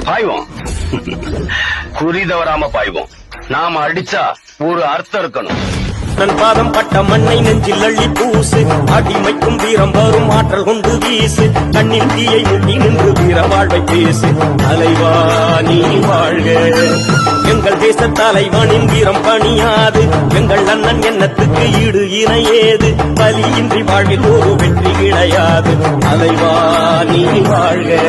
பாய்வோம். குறி தவறாம பாய்வோம். நாம அடிச்சா ஒரு அர்த்தம் இருக்கணும். தன் பாதம் பட்ட மண்ணை நெஞ்சில் அள்ளி பூசு, அடிமைக்கும் வீரம் வரும் ஆற்றல் கொண்டு வீசு, கண்ணில் தீயை முட்டி நின்று வீர வாழ்வை பேசு. தலைவா நீ வாழ்க, எங்கள் தேச தலைவனின் வீரம் பணியாது, எங்கள் அண்ணன் எண்ணத்துக்கு ஈடு இணையேது, பலியின்றி வாழ்வில் ஒரு வெற்றி கிடையாது. தலைவா நீ வாழ்க.